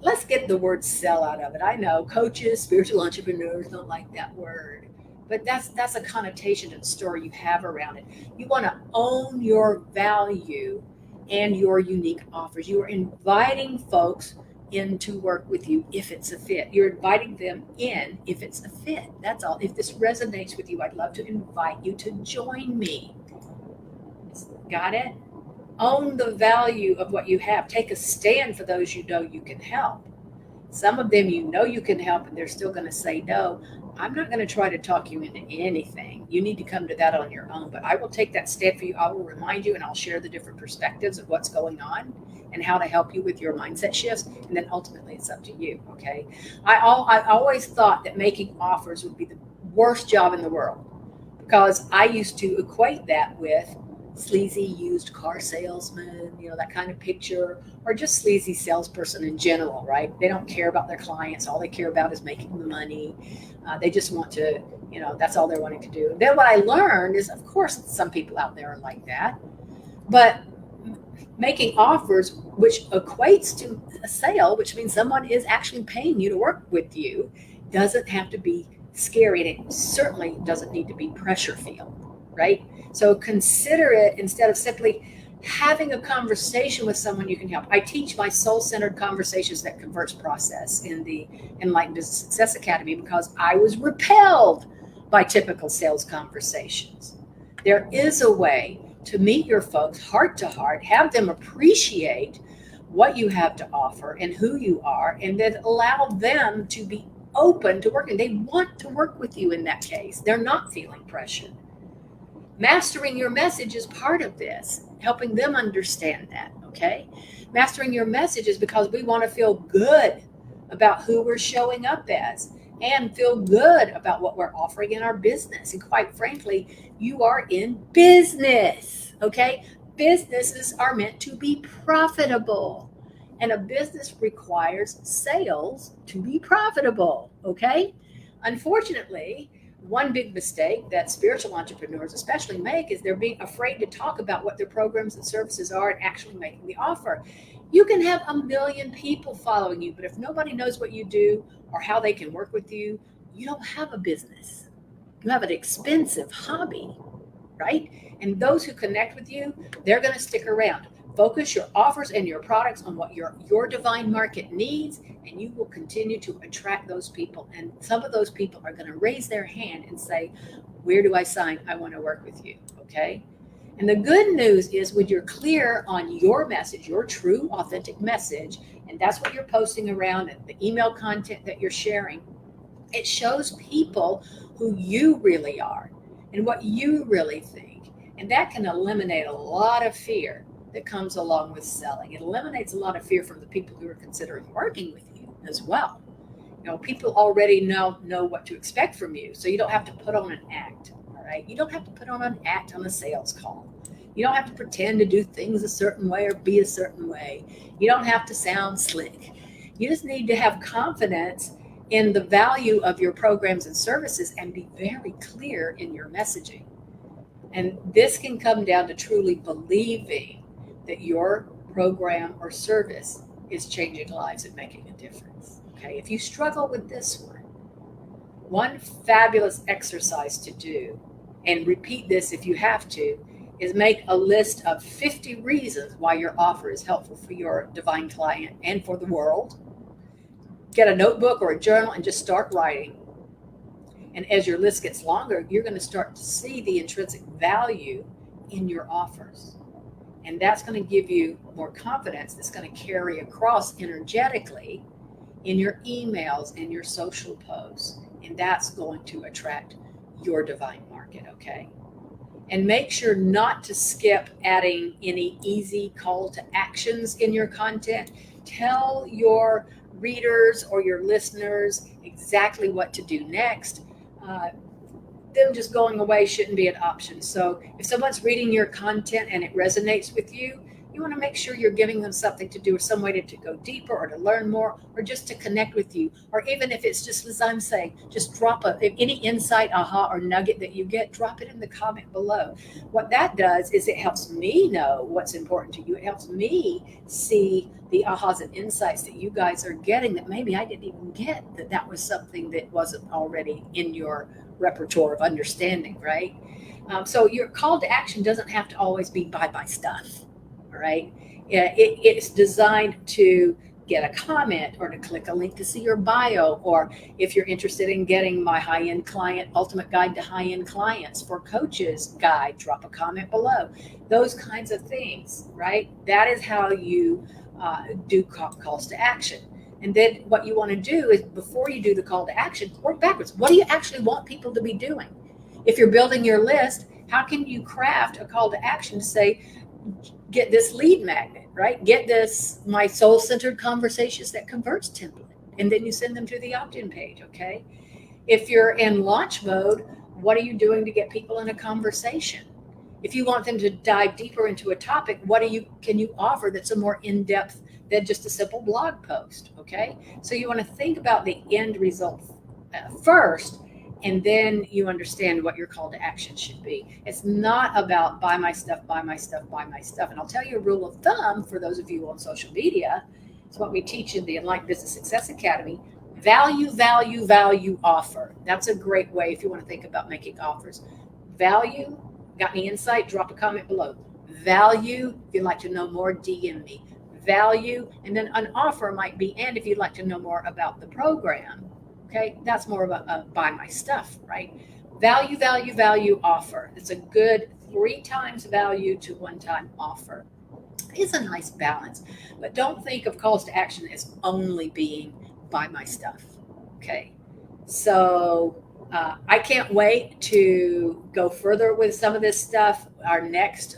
[SPEAKER 1] let's get the word sell out of it. I know coaches, spiritual entrepreneurs don't like that word, but that's a connotation to the story you have around it. You want to own your value and your unique offers. You are inviting folks in to work with you if it's a fit. You're inviting them in if it's a fit. That's all. If this resonates with you, I'd love to invite you to join me. Got it? Own the value of what you have. Take a stand for those you know you can help. Some of them you know you can help and they're still going to say no. I'm not going to try to talk you into anything. You need to come to that on your own, but I will take that step for you. I will remind you and I'll share the different perspectives of what's going on and how to help you with your mindset shifts. And then ultimately it's up to you. Okay. I always thought that making offers would be the worst job in the world because I used to equate that with sleazy used car salesman, that kind of picture, or just sleazy salesperson in general, right? They don't care about their clients. All they care about is making the money. They just want to, that's all they're wanting to do. And then what I learned is, of course, some people out there are like that, but making offers, which equates to a sale, which means someone is actually paying you to work with you, doesn't have to be scary. And it certainly doesn't need to be pressure filled, right? So consider it instead of simply having a conversation with someone you can help. I teach my soul-centered conversations that converts process in the Enlightened Business Success Academy because I was repelled by typical sales conversations. There is a way to meet your folks heart to heart, have them appreciate what you have to offer and who you are, and then allow them to be open to working. They want to work with you in that case. They're not feeling pressured. Mastering your message is part of this, helping them understand that, okay? Mastering your message is because we want to feel good about who we're showing up as and feel good about what we're offering in our business. And quite frankly, you are in business, okay? Businesses are meant to be profitable, and a business requires sales to be profitable, okay? Unfortunately, one big mistake that spiritual entrepreneurs especially make is they're being afraid to talk about what their programs and services are and actually making the offer. You can have 1 million people following you, but if nobody knows what you do or how they can work with you, you don't have a business. You have an expensive hobby, right? And those who connect with you, they're going to stick around. Focus your offers and your products on what your divine market needs, and you will continue to attract those people. And some of those people are going to raise their hand and say, where do I sign? I want to work with you. Okay. And the good news is when you're clear on your message, your true, authentic message, and that's what you're posting around and the email content that you're sharing, it shows people who you really are and what you really think. And that can eliminate a lot of fear that comes along with selling. It eliminates a lot of fear from the people who are considering working with you as well. People already know what to expect from you, so you don't have to put on an act, all right? You don't have to put on an act on a sales call. You don't have to pretend to do things a certain way or be a certain way. You don't have to sound slick. You just need to have confidence in the value of your programs and services and be very clear in your messaging. And this can come down to truly believing that your program or service is changing lives and making a difference. Okay, if you struggle with this one fabulous exercise to do, and repeat this if you have to, is make a list of 50 reasons why your offer is helpful for your divine client and for the world. Get a notebook or a journal and just start writing. And as your list gets longer, you're going to start to see the intrinsic value in your offers. And that's going to give you more confidence that's going to carry across energetically in your emails and your social posts. And that's going to attract your divine market, okay? And make sure not to skip adding any easy call to actions in your content. Tell your readers or your listeners exactly what to do next. Them just going away shouldn't be an option. So if someone's reading your content and it resonates with you, you want to make sure you're giving them something to do, or some way to go deeper, or to learn more, or just to connect with you. Or even if it's just as I'm saying, just drop any insight, aha, or nugget that you get, drop it in the comment below. What that does is it helps me know what's important to you. It helps me see the ahas and insights that you guys are getting that maybe I didn't even get, that was something that wasn't already in your repertoire of understanding, right? So your call to action doesn't have to always be buy my stuff, all right? Yeah, it's designed to get a comment, or to click a link to see your bio, or if you're interested in getting my high-end client ultimate guide to high-end clients for coaches guide, drop a comment below. Those kinds of things, right? That is how you do calls to action. And then what you want to do is, before you do the call to action, work backwards. What do you actually want people to be doing? If you're building your list, how can you craft a call to action to say, get this lead magnet, right? Get this my soul-centered conversations that converts template. And then you send them to the opt-in page, okay? If you're in launch mode, what are you doing to get people in a conversation? If you want them to dive deeper into a topic, can you offer that's a more in-depth than just a simple blog post, okay? So you want to think about the end result first, and then you understand what your call to action should be. It's not about buy my stuff, buy my stuff, buy my stuff. And I'll tell you a rule of thumb for those of you on social media. It's what we teach in the Enlightened Business Success Academy. Value, value, value, offer. That's a great way if you want to think about making offers. Value, got any insight? Drop a comment below. Value, if you'd like to know more, DM me. Value, and then an offer might be, and if you'd like to know more about the program, okay, that's more of a buy my stuff, right? Value, value, value, offer. It's a good 3 times value to 1 time offer. It's a nice balance, but don't think of calls to action as only being buy my stuff, okay? So I can't wait to go further with some of this stuff. Our next,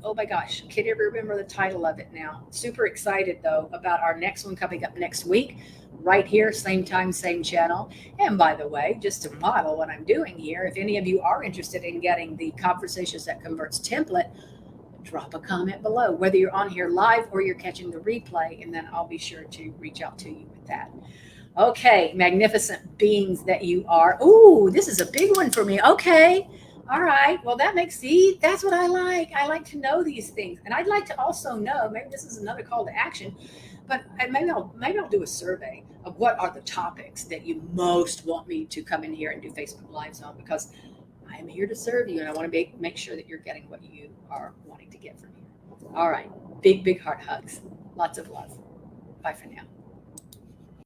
[SPEAKER 1] oh my gosh, can't even remember the title of it now. Super excited though about our next one coming up next week, right here, same time, same channel. And by the way, just to model what I'm doing here, if any of you are interested in getting the Conversations That Converts template, drop a comment below, whether you're on here live or you're catching the replay, and then I'll be sure to reach out to you with that. Okay, magnificent beings that you are. Ooh, this is a big one for me. Okay. All right. Well, that's what I like. I like to know these things. And I'd like to also know, maybe this is another call to action, but maybe I'll do a survey of what are the topics that you most want me to come in here and do Facebook Lives on, because I am here to serve you, and I want to make sure that you're getting what you are wanting to get from here. All right. Big, big heart hugs. Lots of love. Bye for now.